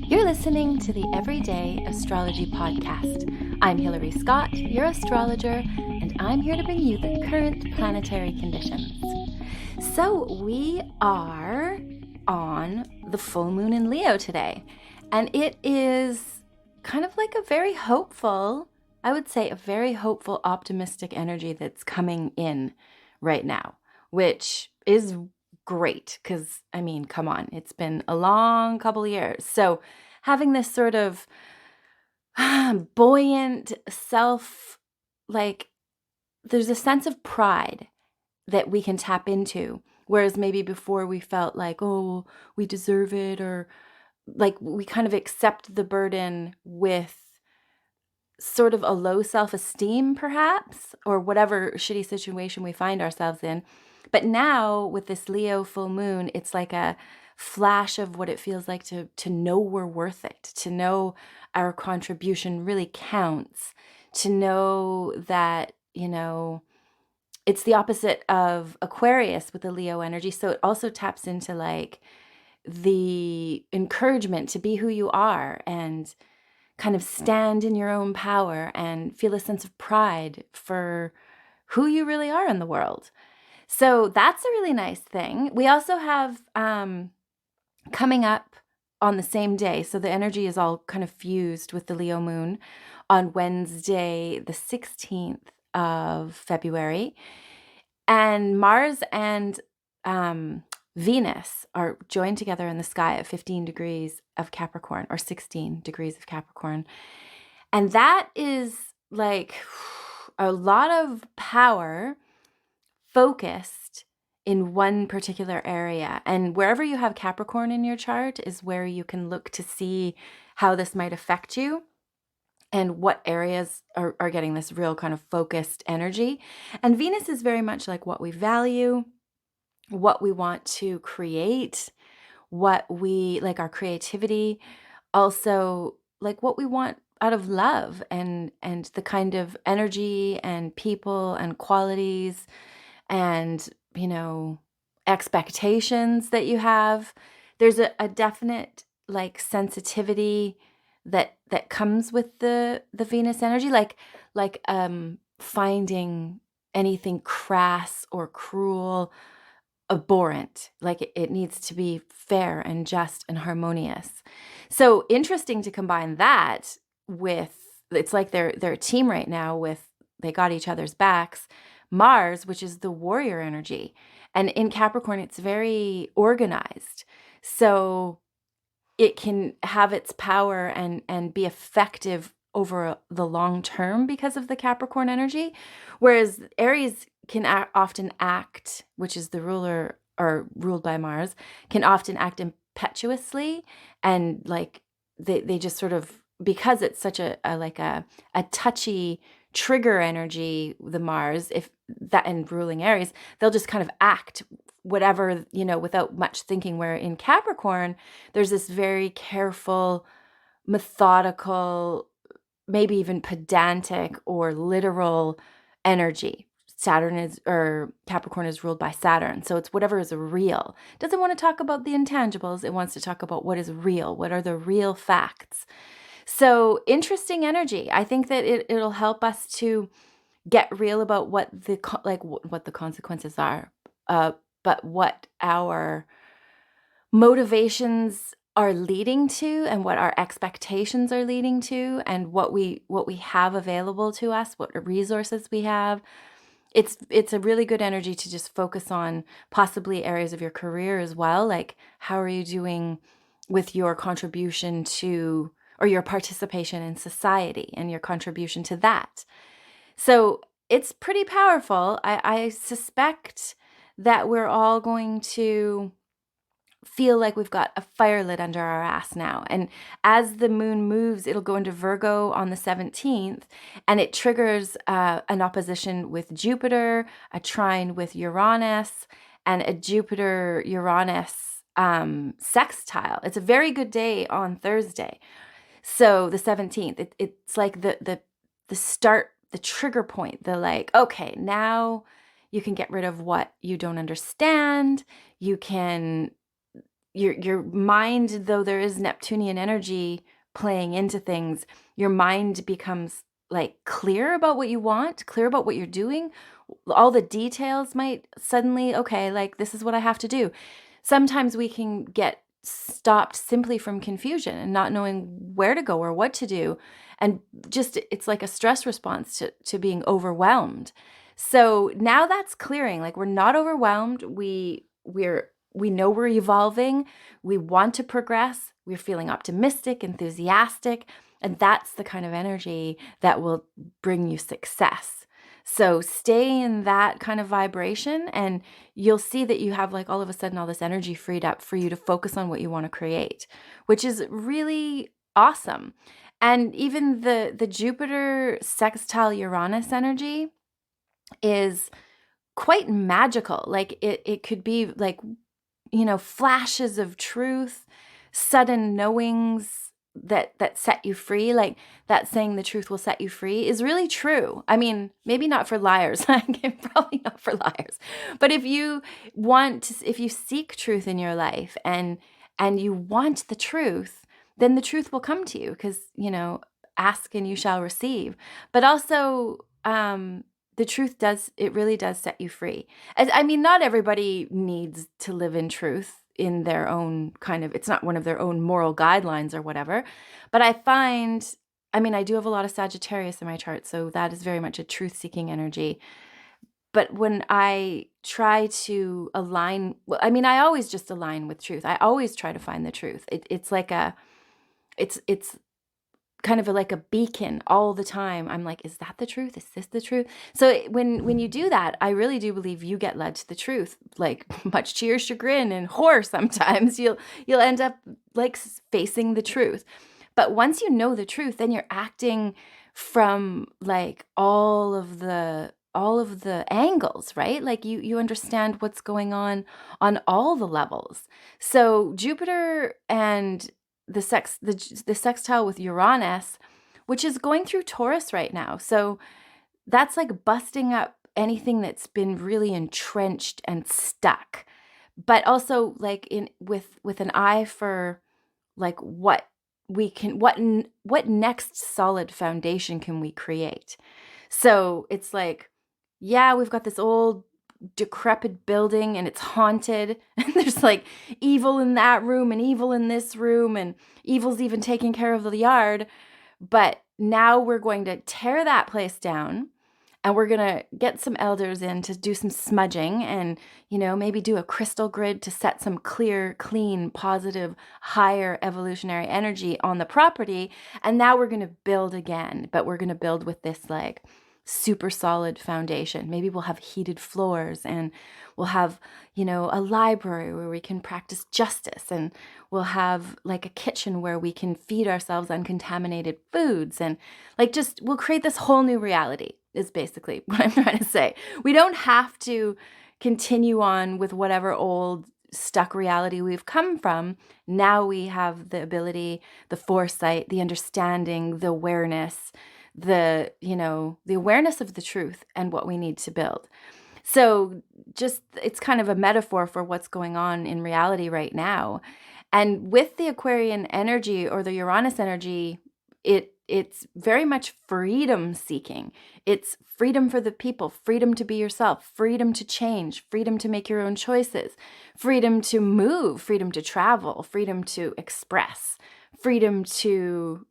You're listening to the Everyday Astrology Podcast. I'm Hilary Scott, your astrologer, and I'm here to bring you the current planetary conditions. So we are on the full moon in Leo today, and it is kind of like a very hopeful, I would say a very hopeful, optimistic energy that's coming in right now, which is great because, I mean, come on, it's been a long couple of years. So having this sort of buoyant there's a sense of pride that we can tap into. Whereas maybe before we felt like, oh, we deserve it, or like we kind of accept the burden with sort of a low self-esteem perhaps, or whatever shitty situation we find ourselves in. But now with this Leo full moon, it's like a flash of what it feels like to know we're worth it, to know our contribution really counts, to know that, it's the opposite of Aquarius with the Leo energy. So it also taps into like the encouragement to be who you are and kind of stand in your own power and feel a sense of pride for who you really are in the world. So that's a really nice thing. We also have coming up on the same day, so the energy is all kind of fused with the Leo moon on Wednesday, the 16th of February. And Mars and Venus are joined together in the sky at 15 degrees of Capricorn, or 16 degrees of Capricorn. And that is like a lot of power focused in one particular area. And wherever you have Capricorn in your chart is where you can look to see how this might affect you and what areas are getting this real kind of focused energy. And Venus is very much like what we value, what we want to create, what we like, our creativity, also like what we want out of love, and the kind of energy and people and qualities and, expectations that you have. There's a definite like sensitivity that comes with the Venus energy, like finding anything crass or cruel abhorrent. Like it needs to be fair and just and harmonious. So interesting to combine that with, it's like they're a team right now with, they got each other's backs. Mars, which is the warrior energy. And in Capricorn, it's very organized. So it can have its power and be effective over the long term because of the Capricorn energy. Whereas Aries can often act, which is the ruler or ruled by Mars, can often act impetuously and like they just sort of, because it's such a touchy trigger energy, the Mars, if that, and ruling Aries, they'll just kind of act whatever, without much thinking. Where in Capricorn, there's this very careful, methodical, maybe even pedantic or literal energy. Capricorn is ruled by Saturn. So it's whatever is real. It doesn't want to talk about the intangibles. It wants to talk about what is real. What are the real facts? So interesting energy. I think that it'll help us to get real about what the consequences are, but what our motivations are leading to, and what our expectations are leading to, and what we have available to us, what resources we have. It's a really good energy to just focus on possibly areas of your career as well. Like, how are you doing with your contribution to, or your participation in society and your contribution to that? So it's pretty powerful. I suspect that we're all going to feel like we've got a fire lit under our ass now. And as the moon moves, it'll go into Virgo on the 17th, and it triggers an opposition with Jupiter, a trine with Uranus, and a Jupiter-Uranus sextile. It's a very good day on Thursday. So the 17th, it's like the start, the trigger point, the like, okay, now you can get rid of what you don't understand. You can your mind, though there is Neptunian energy playing into things, your mind becomes like clear about what you want, clear about what you're doing. All the details might suddenly, okay, like this is what I have to do. Sometimes we can get stopped simply from confusion and not knowing where to go or what to do. And just, it's like a stress response to being overwhelmed. So now that's clearing. Like, we're not overwhelmed. We know we're evolving. We want to progress. We're feeling optimistic, enthusiastic, and that's the kind of energy that will bring you success. So stay in that kind of vibration, and you'll see that you have, like, all of a sudden all this energy freed up for you to focus on what you want to create, which is really awesome. And even the Jupiter sextile Uranus energy is quite magical. Like, it could be like, flashes of truth, sudden knowings that set you free. Like, that saying, the truth will set you free, is really true. I mean, maybe not for liars. Probably not for liars. But if you seek truth in your life, and you want the truth, then the truth will come to you, because, ask and you shall receive. But also, the truth really does set you free. I mean, not everybody needs to live in truth in their own kind of, it's not one of their own moral guidelines or whatever. But I do have a lot of Sagittarius in my chart, so that is very much a truth-seeking energy. But when I try to align, I always just align with truth. I always try to find the truth. It's kind of like a beacon all the time. I'm like, is that the truth? Is this the truth? So when you do that, I really do believe you get led to the truth, like, much to your chagrin and horror. Sometimes you'll end up like facing the truth. But once you know the truth, then you're acting from like all of the angles, right? Like, you understand what's going on all the levels. So Jupiter and the sextile with Uranus, which is going through Taurus right now. So that's like busting up anything that's been really entrenched and stuck, but also like with an eye for like what next solid foundation can we create. So it's like, yeah, we've got this old decrepit building and it's haunted, and there's like evil in that room and evil in this room, and evil's even taking care of the yard. But now we're going to tear that place down, and we're going to get some elders in to do some smudging, and maybe do a crystal grid to set some clear, clean, positive, higher evolutionary energy on the property. And now we're going to build again, but we're going to build with this like super solid foundation. Maybe we'll have heated floors, and we'll have, a library where we can practice justice, and we'll have like a kitchen where we can feed ourselves uncontaminated foods, and like, we'll create this whole new reality, is basically what I'm trying to say. We don't have to continue on with whatever old stuck reality we've come from. Now we have the ability, the foresight, the understanding, the awareness, the awareness of the truth and what we need to build. So it's kind of a metaphor for what's going on in reality right now. And with the Aquarian energy or the Uranus energy, it's very much freedom seeking. It's freedom for the people, freedom to be yourself, freedom to change, freedom to make your own choices, freedom to move, freedom to travel, freedom to express, freedom to,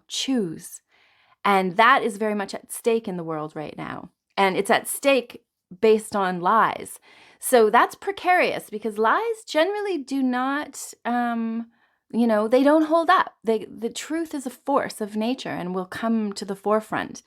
choose. And that is very much at stake in the world right now. And it's at stake based on lies. So that's precarious, because lies generally do not, they don't hold up. The truth is a force of nature and will come to the forefront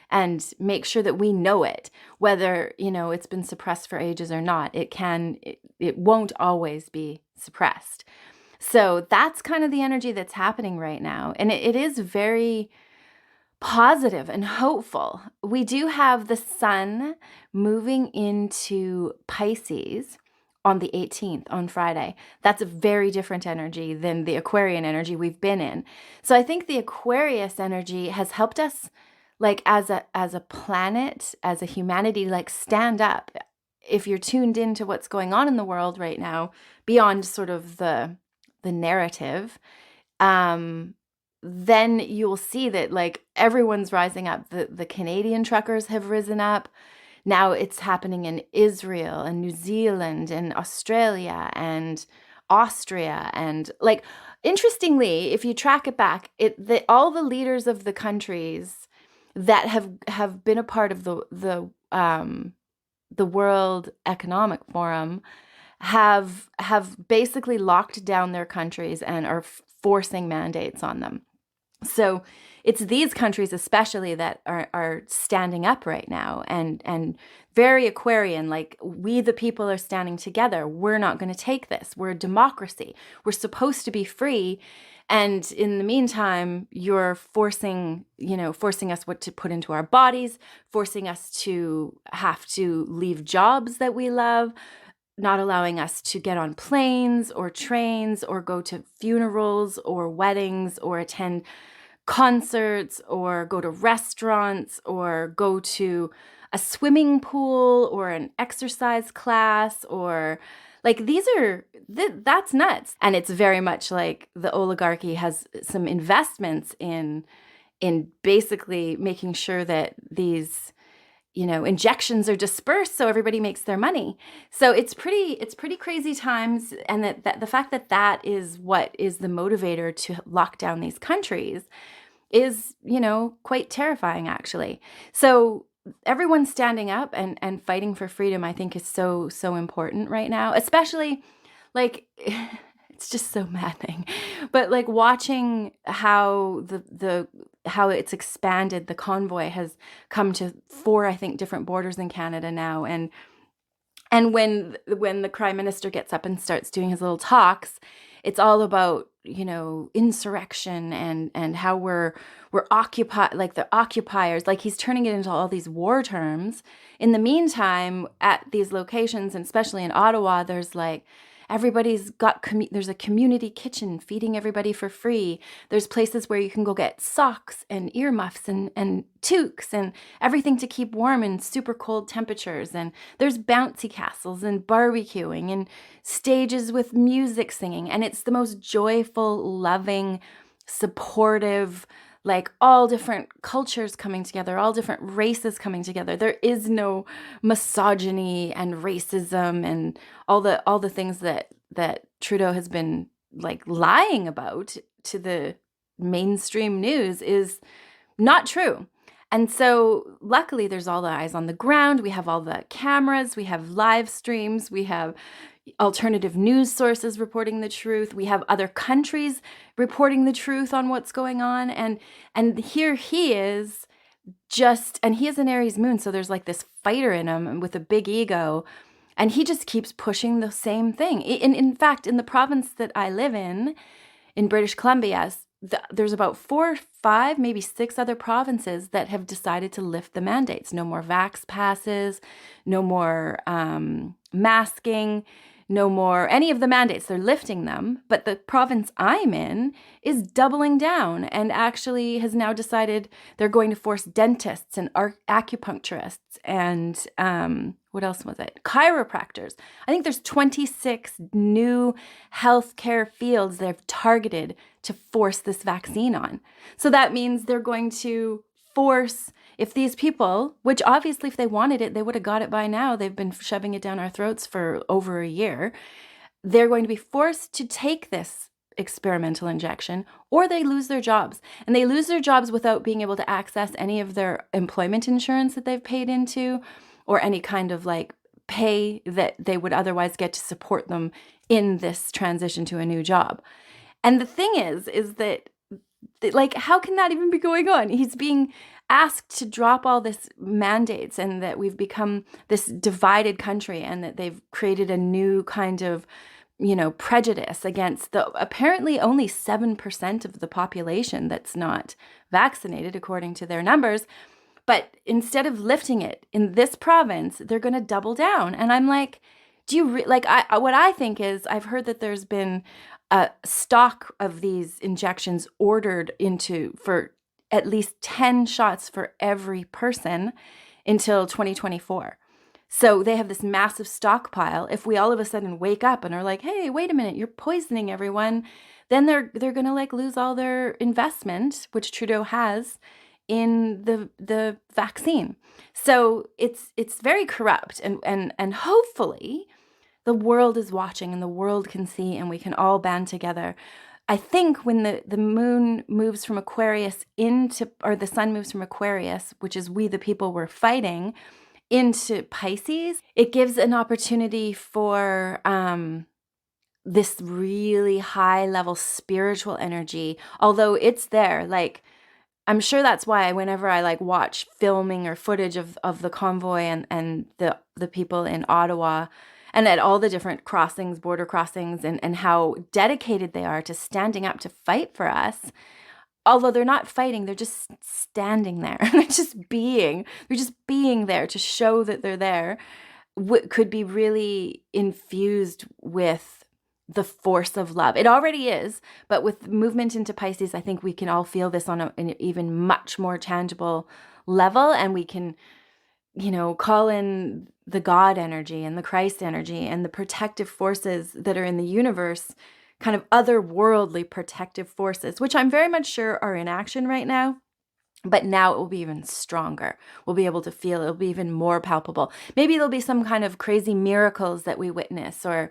and make sure that we know it, whether, it's been suppressed for ages or not. It won't always be suppressed. So that's kind of the energy that's happening right now. And it is very positive and hopeful. We do have the sun moving into Pisces on the 18th, on Friday. That's a very different energy than the Aquarian energy we've been in. So I think the Aquarius energy has helped us, like, as a planet, as a humanity, like, stand up. If you're tuned into what's going on in the world right now, beyond sort of the the narrative, um, then you'll see that like everyone's rising up. The Canadian truckers have risen up. Now it's happening in Israel and New Zealand and Australia and Austria. And like, interestingly, if you track it back, all the leaders of the countries that have been a part of the World Economic Forum have basically locked down their countries and are forcing mandates on them. So it's these countries especially that are standing up right now and very Aquarian, like we the people are standing together. We're not going to take this. We're a democracy. We're supposed to be free. And in the meantime, you're forcing us what to put into our bodies, forcing us to have to leave jobs that we love, not allowing us to get on planes or trains or go to funerals or weddings or attend concerts or go to restaurants or go to a swimming pool or an exercise class, or like that's nuts. And it's very much like the oligarchy has some investments in basically making sure that these injections are dispersed so everybody makes their money. So it's pretty crazy times. And that the fact that is what is the motivator to lock down these countries is, quite terrifying, actually. So everyone standing up and fighting for freedom, I think, is so, so important right now, especially like it's just so maddening. But like watching how how it's expanded, the convoy has come to 4, I think, different borders in Canada now. And when the Prime Minister gets up and starts doing his little talks, it's all about, insurrection and how we're occupied, like the occupiers, like he's turning it into all these war terms. In the meantime, at these locations, and especially in Ottawa, there's like everybody's got, there's a community kitchen feeding everybody for free. There's places where you can go get socks and earmuffs and toques and everything to keep warm in super cold temperatures. And there's bouncy castles and barbecuing and stages with music singing. And it's the most joyful, loving, supportive, like all different cultures coming together, all different races coming together. There is no misogyny and racism and all the things that Trudeau has been like lying about to the mainstream news is not true. And so luckily there's all the eyes on the ground. We have all the cameras, we have live streams, we have alternative news sources reporting the truth. We have other countries reporting the truth on what's going on. And here he is and he has an Aries moon. So there's like this fighter in him with a big ego. And he just keeps pushing the same thing. In fact, in the province that I live in British Columbia, there's about 4, 5, maybe 6 other provinces that have decided to lift the mandates. No more vax passes, no more masking, no more any of the mandates. They're lifting them. But the province I'm in is doubling down and actually has now decided they're going to force dentists and acupuncturists and what else was it? Chiropractors. I think there's 26 new healthcare fields they've targeted to force this vaccine on. So that means they're going to force, if these people, which obviously if they wanted it, they would have got it by now. They've been shoving it down our throats for over a year. They're going to be forced to take this experimental injection or they lose their jobs. And they lose their jobs without being able to access any of their employment insurance that they've paid into or any kind of like pay that they would otherwise get to support them in this transition to a new job. And the thing is that like, how can that even be going on? He's being asked to drop all this mandates and that we've become this divided country and that they've created a new kind of, prejudice against the apparently only 7% of the population that's not vaccinated according to their numbers. But instead of lifting it in this province, they're going to double down. And I'm like, do you what I think is I've heard that there's been a stock of these injections ordered for at least 10 shots for every person until 2024. So they have this massive stockpile. If we all of a sudden wake up and are like, hey, wait a minute, you're poisoning everyone, then they're going to like lose all their investment, which Trudeau has in the vaccine. So it's very corrupt, and hopefully the world is watching and the world can see and we can all band together. I think when the moon moves from Aquarius into, or the sun moves from Aquarius, which is we the people we're fighting, into Pisces, it gives an opportunity for this really high level spiritual energy, although it's there. Like, I'm sure that's why whenever I like watch filming or footage of the convoy and the people in Ottawa and at all the different crossings, border crossings, and how dedicated they are to standing up to fight for us. Although they're not fighting, they're just standing there. They're just being there to show that they're there. Could be really infused with the force of love. It already is, but with movement into Pisces, I think we can all feel this on an even much more tangible level, and we can, call in the God energy and the Christ energy and the protective forces that are in the universe, kind of otherworldly protective forces, which I'm very much sure are in action right now. But now it will be even stronger. We'll be able to feel it. It'll be even more palpable. Maybe there'll be some kind of crazy miracles that we witness, or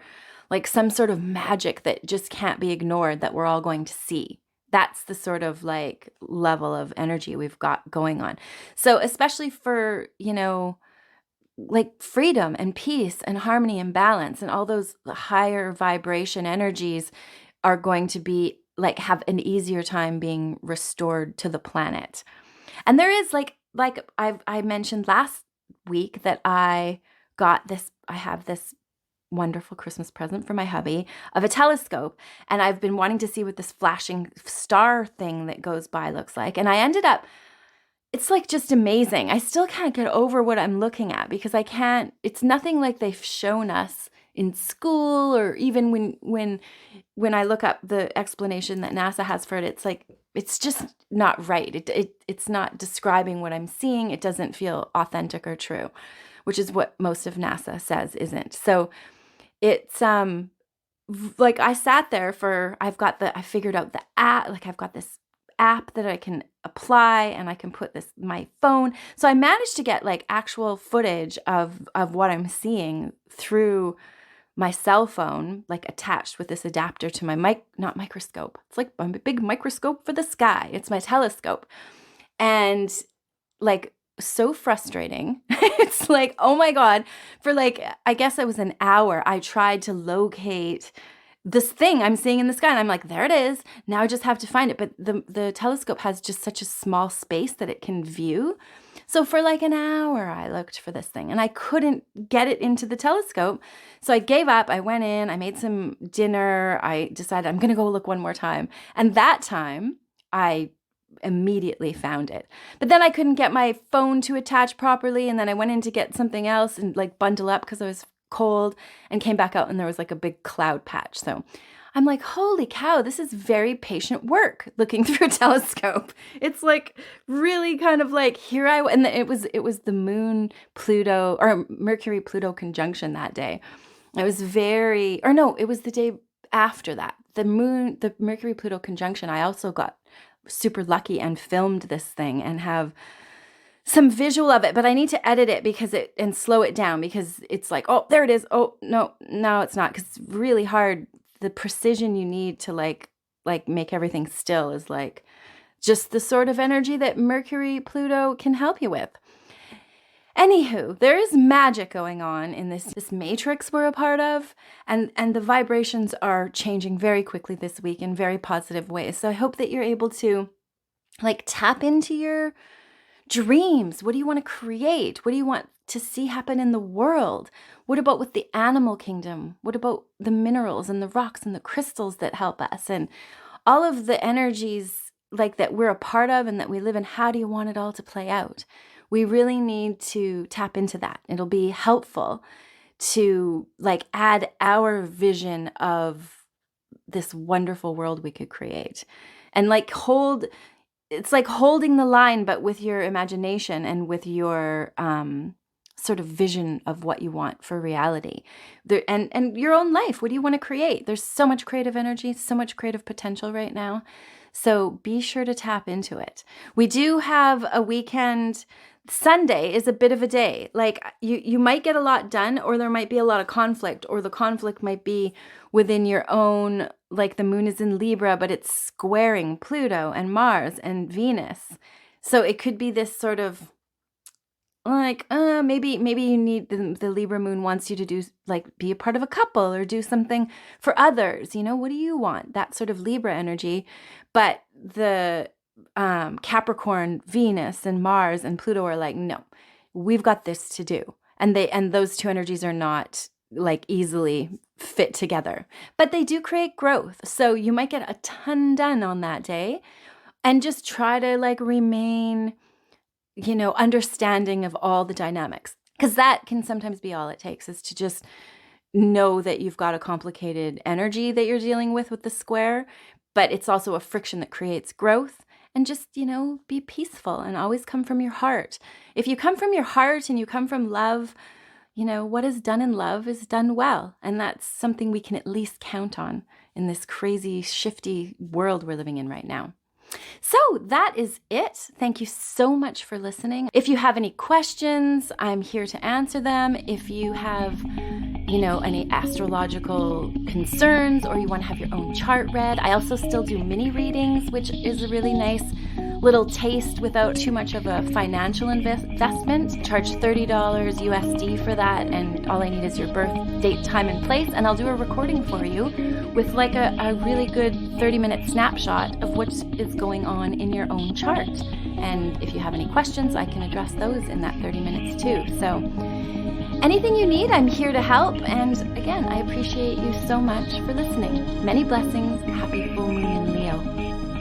like some sort of magic that just can't be ignored that we're all going to see. That's the sort of like level of energy we've got going on. So especially for, like freedom and peace and harmony and balance and all those higher vibration energies are going to be like have an easier time being restored to the planet. And there is like I mentioned last week that I have this wonderful Christmas present for my hubby of a telescope, and I've been wanting to see what this flashing star thing that goes by looks like. And I ended up, it's like just amazing. I still can't get over what I'm looking at because it's nothing like they've shown us in school, or even when I look up the explanation that NASA has for it, it's like, it's just not right. It's not describing what I'm seeing. It doesn't feel authentic or true, which is what most of NASA says isn't. So it's like I sat there I figured out the app, like I've got this app that I can apply and I can put my phone. So I managed to get like actual footage of what I'm seeing through my cell phone, like attached with this adapter to my not microscope. It's like a big microscope for the sky. It's my telescope. And like, so frustrating. It's like, oh my God, for like, I guess it was an hour, I tried to locate this thing I'm seeing in the sky. And I'm like, there it is. Now I just have to find it. But the telescope has just such a small space that it can view. So for like an hour, I looked for this thing and I couldn't get it into the telescope. So I gave up. I went in, I made some dinner. I decided I'm going to go look one more time. And that time I immediately found it. But then I couldn't get my phone to attach properly. And then I went in to get something else and like bundle up because I was cold, and came back out and there was like a big cloud patch. So I'm like, holy cow, this is very patient work looking through a telescope. It's like really kind of like and it was the moon Pluto or Mercury Pluto conjunction that day. It was it was the day after that. The Mercury Pluto conjunction, I also got super lucky and filmed this thing and have some visual of it, but I need to edit it and slow it down because it's like, oh, there it is. Oh, no, it's not, because it's really hard. The precision you need to like make everything still is like just the sort of energy that Mercury Pluto can help you with. Anywho, there is magic going on in this matrix we're a part of, and the vibrations are changing very quickly this week in very positive ways. So I hope that you're able to like tap into your dreams. What do you want to create? What do you want to see happen in the world? What about with the animal kingdom? What about the minerals and the rocks and the crystals that help us, and all of the energies like that we're a part of and that we live in? How do you want it all to play out? We really need to tap into that. It'll be helpful to like add our vision of this wonderful world we could create, and like it's like holding the line, but with your imagination and with your sort of vision of what you want for reality. And your own life. What do you want to create? There's so much creative energy, so much creative potential right now. So be sure to tap into it. We do have a weekend. Sunday is a bit of a day. Like you might get a lot done, or there might be a lot of conflict, or the conflict might be within your own, like the moon is in Libra, but it's squaring Pluto and Mars and Venus. So it could be this sort of like, maybe you need the Libra moon wants you to do, like, be a part of a couple or do something for others. What do you want? That sort of Libra energy. But the Capricorn, Venus and Mars and Pluto are like, no, we've got this to do. And those two energies are not like easily fit together, but they do create growth. So you might get a ton done on that day, and just try to like remain, understanding of all the dynamics, because that can sometimes be all it takes, is to just know that you've got a complicated energy that you're dealing with the square, but it's also a friction that creates growth. And just, be peaceful and always come from your heart. If you come from your heart and you come from love, what is done in love is done well. And that's something we can at least count on in this crazy, shifty world we're living in right now. So that is it. Thank you so much for listening. If you have any questions, I'm here to answer them. If you have, any astrological concerns, or you want to have your own chart read, I also still do mini readings, which is a really nice little taste without too much of a financial investment. Charge $30 USD for that, and all I need is your birth date, time, and place, and I'll do a recording for you with like a really good 30-minute snapshot of what is going on in your own chart. And if you have any questions, I can address those in that 30 minutes too. So anything you need, I'm here to help. And again, I appreciate you so much for listening. Many blessings. Happy full moon in Leo.